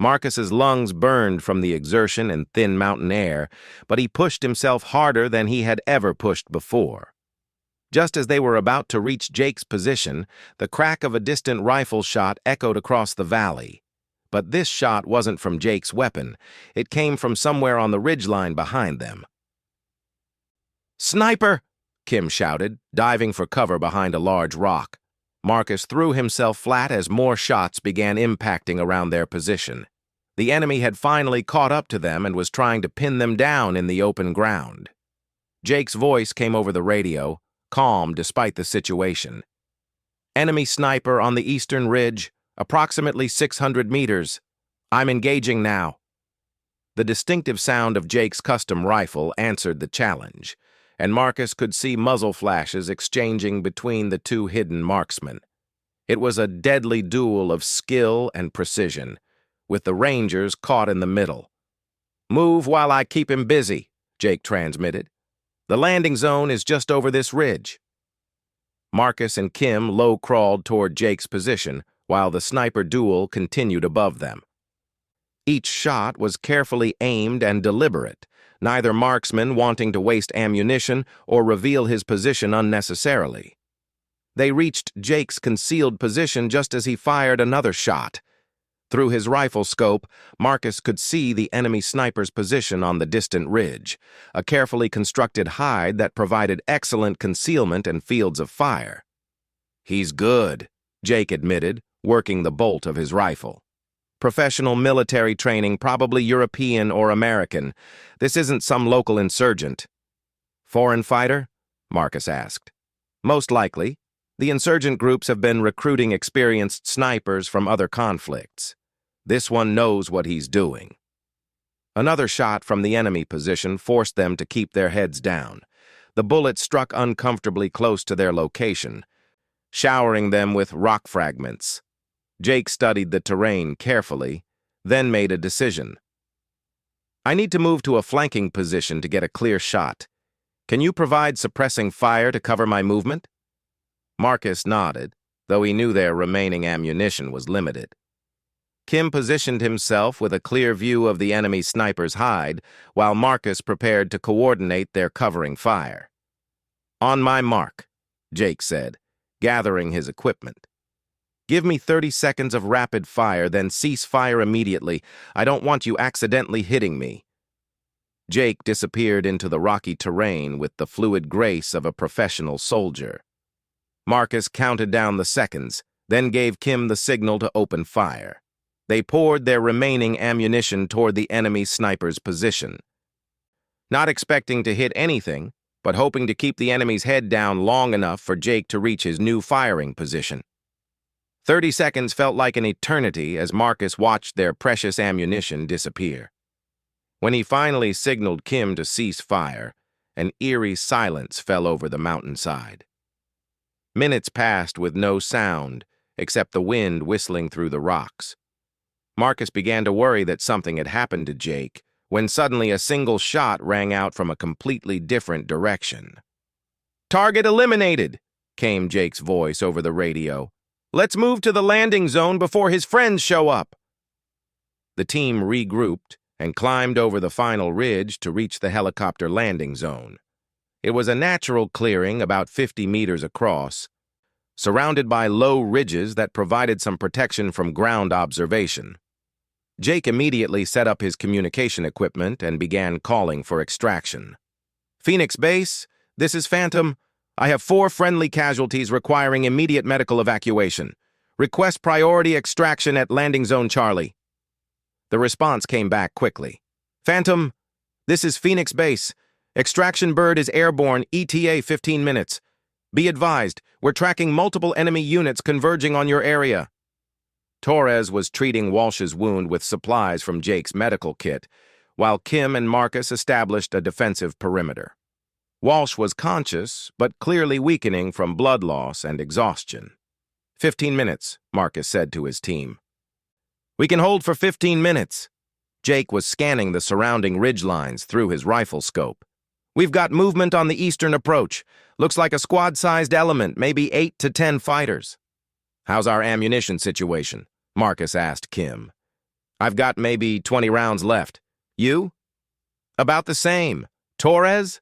Marcus's lungs burned from the exertion and thin mountain air, but he pushed himself harder than he had ever pushed before. Just as they were about to reach Jake's position, the crack of a distant rifle shot echoed across the valley. But this shot wasn't from Jake's weapon. It came from somewhere on the ridgeline behind them. "Sniper!" Kim shouted, diving for cover behind a large rock. Marcus threw himself flat as more shots began impacting around their position. The enemy had finally caught up to them and was trying to pin them down in the open ground. Jake's voice came over the radio, calm despite the situation. "Enemy sniper on the eastern ridge, approximately 600 meters. I'm engaging now." The distinctive sound of Jake's custom rifle answered the challenge, and Marcus could see muzzle flashes exchanging between the two hidden marksmen. It was a deadly duel of skill and precision, with the Rangers caught in the middle. "Move while I keep him busy," Jake transmitted. "The landing zone is just over this ridge." Marcus and Kim low-crawled toward Jake's position, while the sniper duel continued above them. Each shot was carefully aimed and deliberate, neither marksman wanting to waste ammunition or reveal his position unnecessarily. They reached Jake's concealed position just as he fired another shot. Through his rifle scope, Marcus could see the enemy sniper's position on the distant ridge, a carefully constructed hide that provided excellent concealment and fields of fire. "He's good," Jake admitted, working the bolt of his rifle. "Professional military training, probably European or American. This isn't some local insurgent." "Foreign fighter?" Marcus asked. "Most likely. The insurgent groups have been recruiting experienced snipers from other conflicts. This one knows what he's doing." Another shot from the enemy position forced them to keep their heads down. The bullet struck uncomfortably close to their location, showering them with rock fragments. Jake studied the terrain carefully, then made a decision. "I need to move to a flanking position to get a clear shot. Can you provide suppressing fire to cover my movement?" Marcus nodded, though he knew their remaining ammunition was limited. Kim positioned himself with a clear view of the enemy sniper's hide, while Marcus prepared to coordinate their covering fire. "On my mark," Jake said, gathering his equipment. "Give me 30 seconds of rapid fire, then cease fire immediately. I don't want you accidentally hitting me." Jake disappeared into the rocky terrain with the fluid grace of a professional soldier. Marcus counted down the seconds, then gave Kim the signal to open fire. They poured their remaining ammunition toward the enemy sniper's position. Not expecting to hit anything, but hoping to keep the enemy's head down long enough for Jake to reach his new firing position. 30 seconds felt like an eternity as Marcus watched their precious ammunition disappear. When he finally signaled Kim to cease fire, an eerie silence fell over the mountainside. Minutes passed with no sound, except the wind whistling through the rocks. Marcus began to worry that something had happened to Jake, when suddenly a single shot rang out from a completely different direction. "Target eliminated," came Jake's voice over the radio. "Let's move to the landing zone before his friends show up." The team regrouped and climbed over the final ridge to reach the helicopter landing zone. It was a natural clearing about 50 meters across, surrounded by low ridges that provided some protection from ground observation. Jake immediately set up his communication equipment and began calling for extraction. "Phoenix Base, this is Phantom. I have 4 friendly casualties requiring immediate medical evacuation. Request priority extraction at Landing Zone Charlie." The response came back quickly. "Phantom, This is Phoenix Base. Extraction bird is airborne, ETA 15 minutes. Be advised, we're tracking multiple enemy units converging on your area. Torres was treating Walsh's wound with supplies from Jake's medical kit, while Kim and Marcus established a defensive perimeter. Walsh was conscious, but clearly weakening from blood loss and exhaustion. 15 minutes, Marcus said to his team. We can hold for 15 minutes. Jake was scanning the surrounding ridgelines through his rifle scope. We've got movement on the eastern approach. Looks like a squad-sized element, maybe 8 to 10 fighters. How's our ammunition situation? Marcus asked Kim. I've got maybe 20 rounds left. You? About the same. Torres?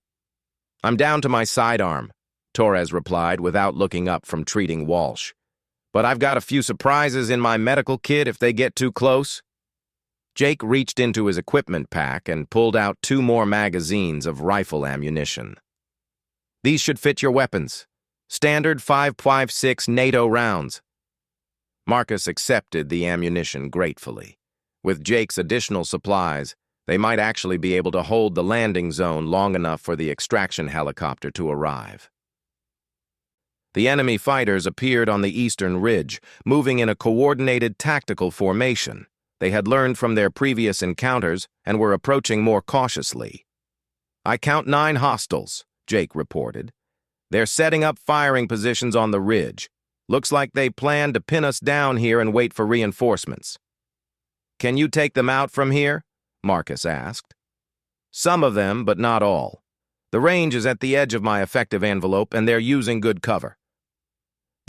I'm down to my sidearm, Torres replied without looking up from treating Walsh. But I've got a few surprises in my medical kit if they get too close. Jake reached into his equipment pack and pulled out 2 more magazines of rifle ammunition. These should fit your weapons. Standard 5.56 NATO rounds. Marcus accepted the ammunition gratefully. With Jake's additional supplies, they might actually be able to hold the landing zone long enough for the extraction helicopter to arrive. The enemy fighters appeared on the eastern ridge, moving in a coordinated tactical formation. They had learned from their previous encounters and were approaching more cautiously. I count 9 hostiles, Jake reported. They're setting up firing positions on the ridge. Looks like they plan to pin us down here and wait for reinforcements. Can you take them out from here? Marcus asked. Some of them, but not all. The range is at the edge of my effective envelope, and they're using good cover.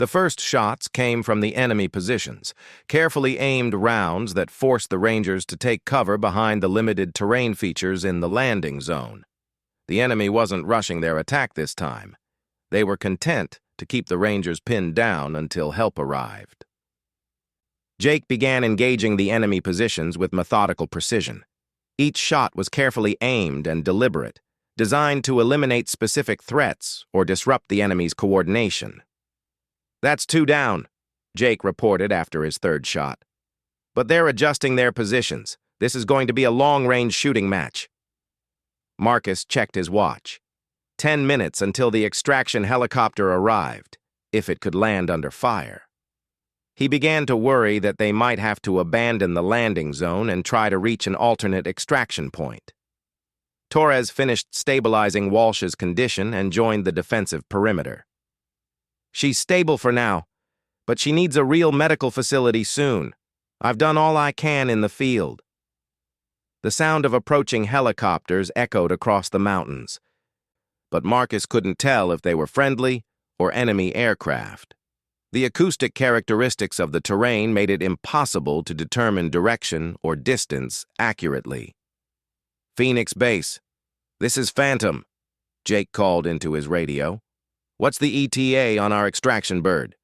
The first shots came from the enemy positions, carefully aimed rounds that forced the Rangers to take cover behind the limited terrain features in the landing zone. The enemy wasn't rushing their attack this time. They were content to keep the Rangers pinned down until help arrived. Jake began engaging the enemy positions with methodical precision. Each shot was carefully aimed and deliberate, designed to eliminate specific threats or disrupt the enemy's coordination. That's 2 down, Jake reported after his 3rd shot. But they're adjusting their positions. This is going to be a long-range shooting match. Marcus checked his watch. 10 minutes until the extraction helicopter arrived, if it could land under fire. He began to worry that they might have to abandon the landing zone and try to reach an alternate extraction point. Torres finished stabilizing Walsh's condition and joined the defensive perimeter. She's stable for now, but she needs a real medical facility soon. I've done all I can in the field. The sound of approaching helicopters echoed across the mountains, but Marcus couldn't tell if they were friendly or enemy aircraft. The acoustic characteristics of the terrain made it impossible to determine direction or distance accurately. Phoenix Base. This is Phantom, Jake called into his radio. What's the ETA on our extraction bird?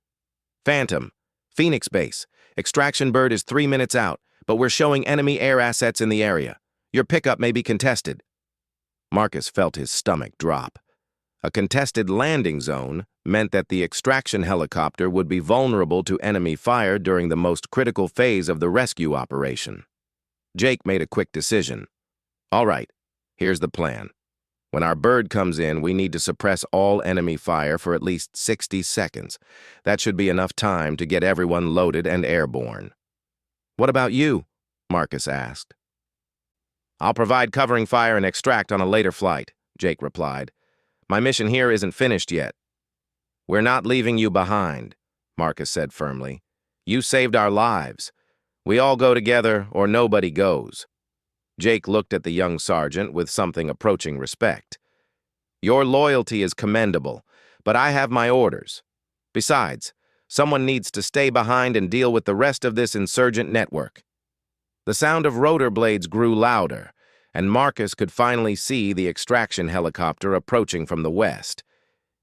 Phantom. Phoenix Base. Extraction bird is 3 minutes out, but we're showing enemy air assets in the area. Your pickup may be contested. Marcus felt his stomach drop. A contested landing zone meant that the extraction helicopter would be vulnerable to enemy fire during the most critical phase of the rescue operation. Jake made a quick decision. All right, here's the plan. When our bird comes in, we need to suppress all enemy fire for at least 60 seconds. That should be enough time to get everyone loaded and airborne. What about you? Marcus asked. I'll provide covering fire and extract on a later flight, Jake replied. My mission here isn't finished yet. We're not leaving you behind, Marcus said firmly. You saved our lives. We all go together or nobody goes. Jake looked at the young sergeant with something approaching respect. Your loyalty is commendable, but I have my orders. Besides, someone needs to stay behind and deal with the rest of this insurgent network. The sound of rotor blades grew louder, and Marcus could finally see the extraction helicopter approaching from the west.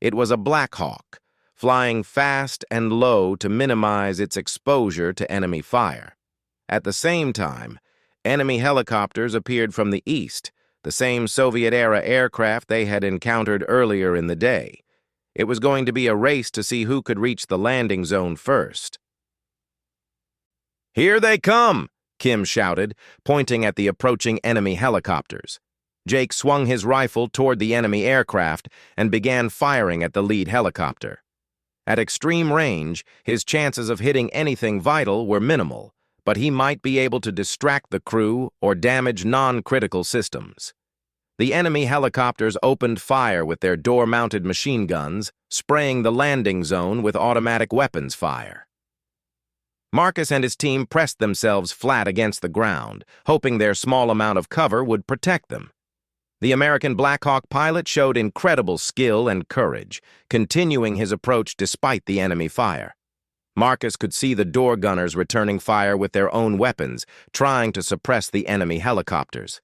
It was a Black Hawk, flying fast and low to minimize its exposure to enemy fire. At the same time, enemy helicopters appeared from the east, the same Soviet-era aircraft they had encountered earlier in the day. It was going to be a race to see who could reach the landing zone first. Here they come! Kim shouted, pointing at the approaching enemy helicopters. Jake swung his rifle toward the enemy aircraft and began firing at the lead helicopter. At extreme range, his chances of hitting anything vital were minimal, but he might be able to distract the crew or damage non-critical systems. The enemy helicopters opened fire with their door-mounted machine guns, spraying the landing zone with automatic weapons fire. Marcus and his team pressed themselves flat against the ground, hoping their small amount of cover would protect them. The American Black Hawk pilot showed incredible skill and courage, continuing his approach despite the enemy fire. Marcus could see the door gunners returning fire with their own weapons, trying to suppress the enemy helicopters.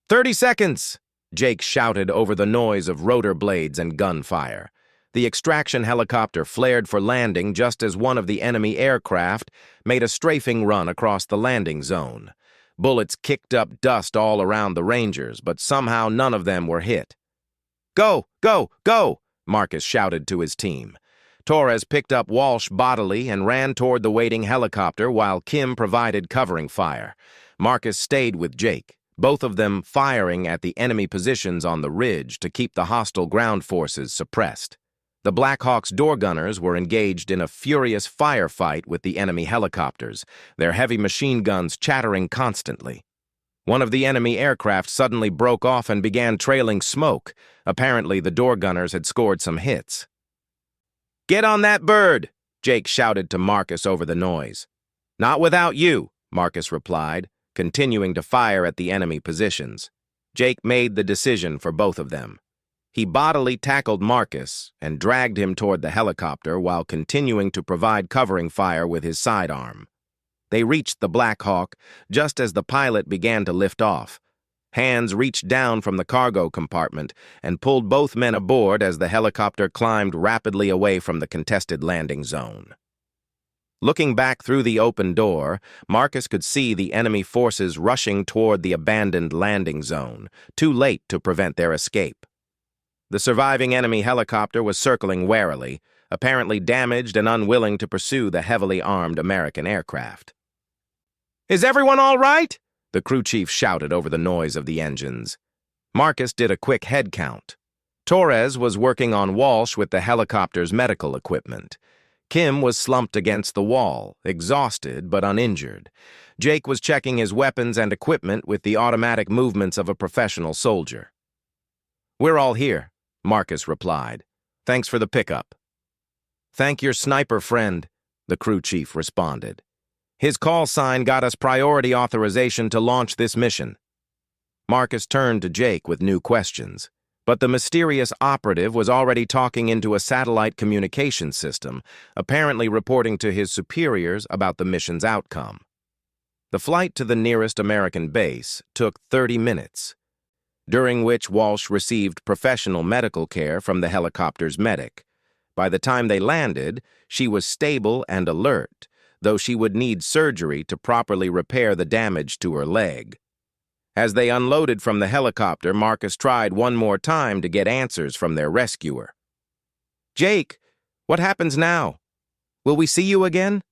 30 seconds! Jake shouted over the noise of rotor blades and gunfire. The extraction helicopter flared for landing just as one of the enemy aircraft made a strafing run across the landing zone. Bullets kicked up dust all around the Rangers, but somehow none of them were hit. Go, go, go! Marcus shouted to his team. Torres picked up Walsh bodily and ran toward the waiting helicopter while Kim provided covering fire. Marcus stayed with Jake, both of them firing at the enemy positions on the ridge to keep the hostile ground forces suppressed. The Black Hawk's door gunners were engaged in a furious firefight with the enemy helicopters, their heavy machine guns chattering constantly. One of the enemy aircraft suddenly broke off and began trailing smoke. Apparently, the door gunners had scored some hits. "Get on that bird!" Jake shouted to Marcus over the noise. "Not without you," Marcus replied, continuing to fire at the enemy positions. Jake made the decision for both of them. He bodily tackled Marcus and dragged him toward the helicopter while continuing to provide covering fire with his sidearm. They reached the Black Hawk just as the pilot began to lift off. Hands reached down from the cargo compartment and pulled both men aboard as the helicopter climbed rapidly away from the contested landing zone. Looking back through the open door, Marcus could see the enemy forces rushing toward the abandoned landing zone, too late to prevent their escape. The surviving enemy helicopter was circling warily, apparently damaged and unwilling to pursue the heavily armed American aircraft. "Is everyone all right?" the crew chief shouted over the noise of the engines. Marcus did a quick head count. Torres was working on Walsh with the helicopter's medical equipment. Kim was slumped against the wall, exhausted but uninjured. Jake was checking his weapons and equipment with the automatic movements of a professional soldier. "We're all here," Marcus replied. "Thanks for the pickup." "Thank your sniper friend," the crew chief responded. "His call sign got us priority authorization to launch this mission." Marcus turned to Jake with new questions, but the mysterious operative was already talking into a satellite communication system, apparently reporting to his superiors about the mission's outcome. The flight to the nearest American base took 30 minutes, during which Walsh received professional medical care from the helicopter's medic. By the time they landed, she was stable and alert, though she would need surgery to properly repair the damage to her leg. As they unloaded from the helicopter, Marcus tried one more time to get answers from their rescuer. "Jake, what happens now? Will we see you again?"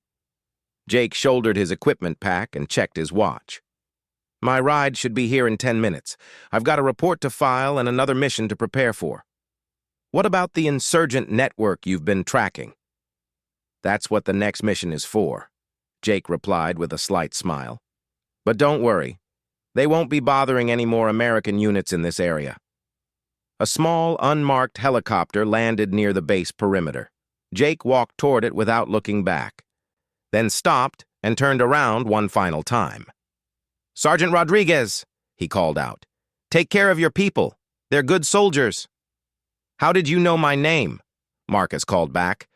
Jake shouldered his equipment pack and checked his watch. "My ride should be here in 10 minutes. I've got a report to file and another mission to prepare for." "What about the insurgent network you've been tracking?" "That's what the next mission is for," Jake replied with a slight smile. "But don't worry. They won't be bothering any more American units in this area." A small, unmarked helicopter landed near the base perimeter. Jake walked toward it without looking back, then stopped and turned around one final time. "Sergeant Rodriguez," he called out. "Take care of your people. They're good soldiers." "How did you know my name?" Marcus called back,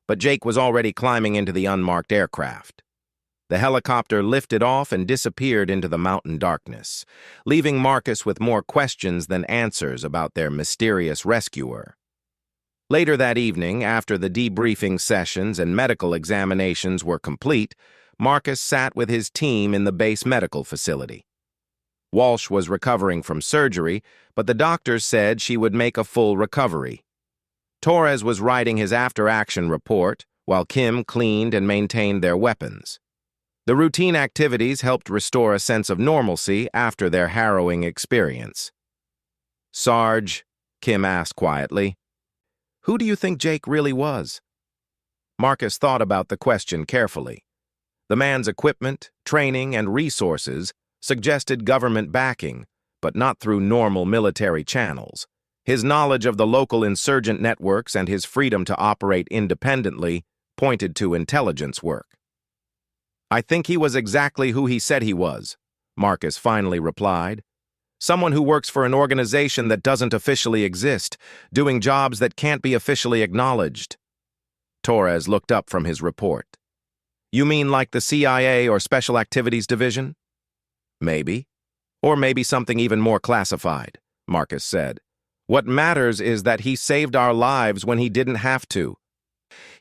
but Jake was already climbing into the unmarked aircraft. The helicopter lifted off and disappeared into the mountain darkness, leaving Marcus with more questions than answers about their mysterious rescuer. Later that evening, after the debriefing sessions and medical examinations were complete, Marcus sat with his team in the base medical facility. Walsh was recovering from surgery, but the doctors said she would make a full recovery. Torres was writing his after-action report, while Kim cleaned and maintained their weapons. The routine activities helped restore a sense of normalcy after their harrowing experience. "Sarge," Kim asked quietly, "who do you think Jake really was?" Marcus thought about the question carefully. The man's equipment, training, and resources suggested government backing, but not through normal military channels. His knowledge of the local insurgent networks and his freedom to operate independently pointed to intelligence work. "I think he was exactly who he said he was," Marcus finally replied. "Someone who works for an organization that doesn't officially exist, doing jobs that can't be officially acknowledged." Torres looked up from his report. "You mean like the CIA or Special Activities Division?" "Maybe. Or maybe something even more classified," Marcus said. "What matters is that he saved our lives when he didn't have to.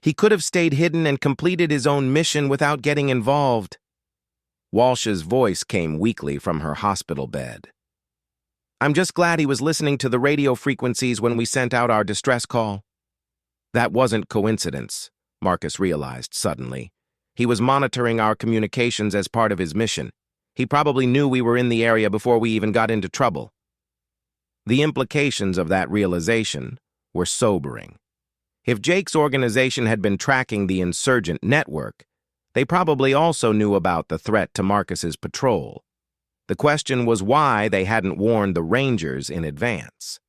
He could have stayed hidden and completed his own mission without getting involved." Walsh's voice came weakly from her hospital bed. "I'm just glad he was listening to the radio frequencies when we sent out our distress call." That wasn't coincidence, Marcus realized suddenly. He was monitoring our communications as part of his mission. He probably knew we were in the area before we even got into trouble. The implications of that realization were sobering. If Jake's organization had been tracking the insurgent network, they probably also knew about the threat to Marcus's patrol. The question was why they hadn't warned the Rangers in advance.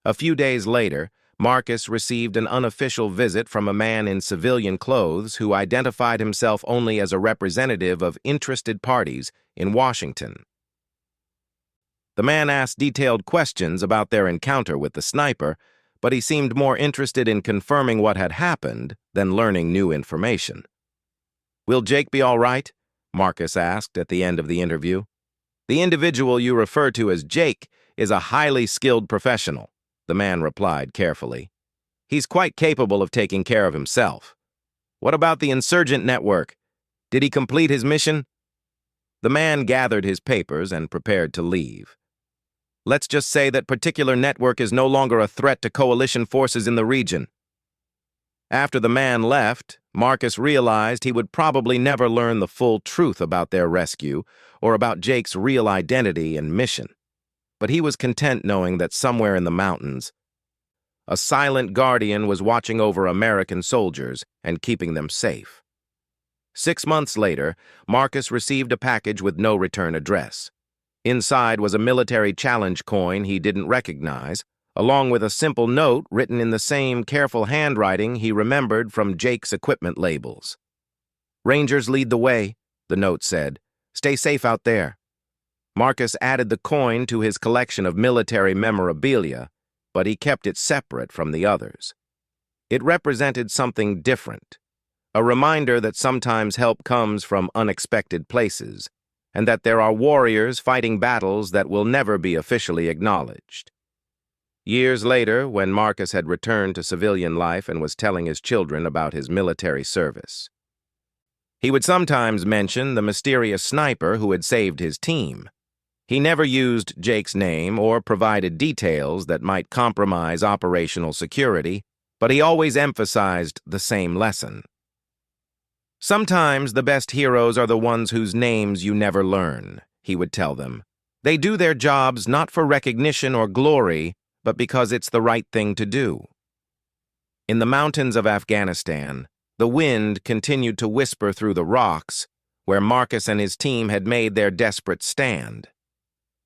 A few days later, Marcus received an unofficial visit from a man in civilian clothes who identified himself only as a representative of interested parties in Washington. The man asked detailed questions about their encounter with the sniper, but he seemed more interested in confirming what had happened than learning new information. "Will Jake be all right?" Marcus asked at the end of the interview. "The individual you refer to as Jake is a highly skilled professional," the man replied carefully. "He's quite capable of taking care of himself." "What about the insurgent network? Did he complete his mission?" The man gathered his papers and prepared to leave. "Let's just say that particular network is no longer a threat to coalition forces in the region." After the man left, Marcus realized he would probably never learn the full truth about their rescue or about Jake's real identity and mission. But he was content knowing that somewhere in the mountains, a silent guardian was watching over American soldiers and keeping them safe. 6 months later, Marcus received a package with no return address. Inside was a military challenge coin he didn't recognize, along with a simple note written in the same careful handwriting he remembered from Jake's equipment labels. "Rangers lead the way," the note said. "Stay safe out there." Marcus added the coin to his collection of military memorabilia, but he kept it separate from the others. It represented something different, a reminder that sometimes help comes from unexpected places, and that there are warriors fighting battles that will never be officially acknowledged. Years later, when Marcus had returned to civilian life and was telling his children about his military service, he would sometimes mention the mysterious sniper who had saved his team. He never used Jake's name or provided details that might compromise operational security, but he always emphasized the same lesson. "Sometimes the best heroes are the ones whose names you never learn," he would tell them. "They do their jobs not for recognition or glory, but because it's the right thing to do." In the mountains of Afghanistan, the wind continued to whisper through the rocks where Marcus and his team had made their desperate stand.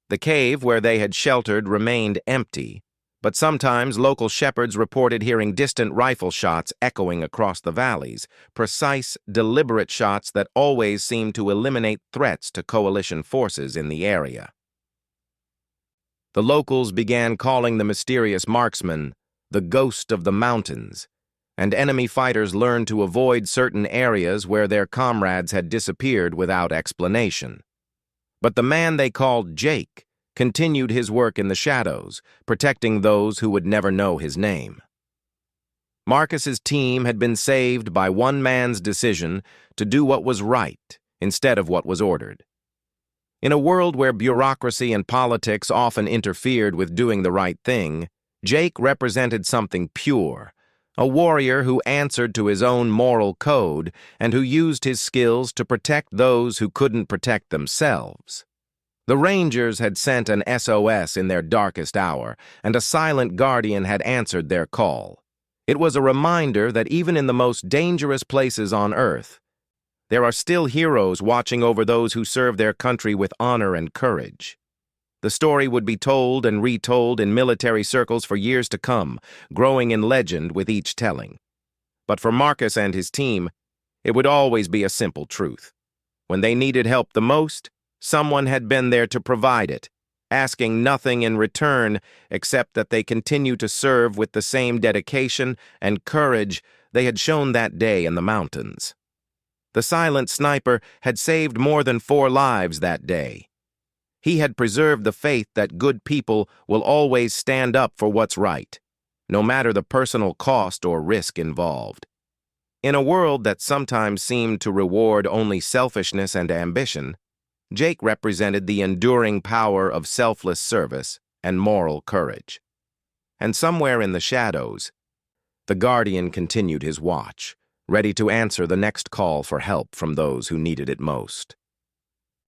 The cave where they had sheltered remained empty, but sometimes local shepherds reported hearing distant rifle shots echoing across the valleys, precise, deliberate shots that always seemed to eliminate threats to coalition forces in the area. The locals began calling the mysterious marksman the Ghost of the Mountains, and enemy fighters learned to avoid certain areas where their comrades had disappeared without explanation. But the man they called Jake continued his work in the shadows, protecting those who would never know his name. Marcus's team had been saved by one man's decision to do what was right instead of what was ordered. In a world where bureaucracy and politics often interfered with doing the right thing, Jake represented something pure, a warrior who answered to his own moral code and who used his skills to protect those who couldn't protect themselves. The Rangers had sent an SOS in their darkest hour, and a silent guardian had answered their call. It was a reminder that even in the most dangerous places on Earth, there are still heroes watching over those who serve their country with honor and courage. The story would be told and retold in military circles for years to come, growing in legend with each telling. But for Marcus and his team, it would always be a simple truth. When they needed help the most, someone had been there to provide it, asking nothing in return except that they continue to serve with the same dedication and courage they had shown that day in the mountains. The silent sniper had saved more than 4 lives that day. He had preserved the faith that good people will always stand up for what's right, no matter the personal cost or risk involved. In a world that sometimes seemed to reward only selfishness and ambition, Jake represented the enduring power of selfless service and moral courage. And somewhere in the shadows, the Guardian continued his watch, ready to answer the next call for help from those who needed it most.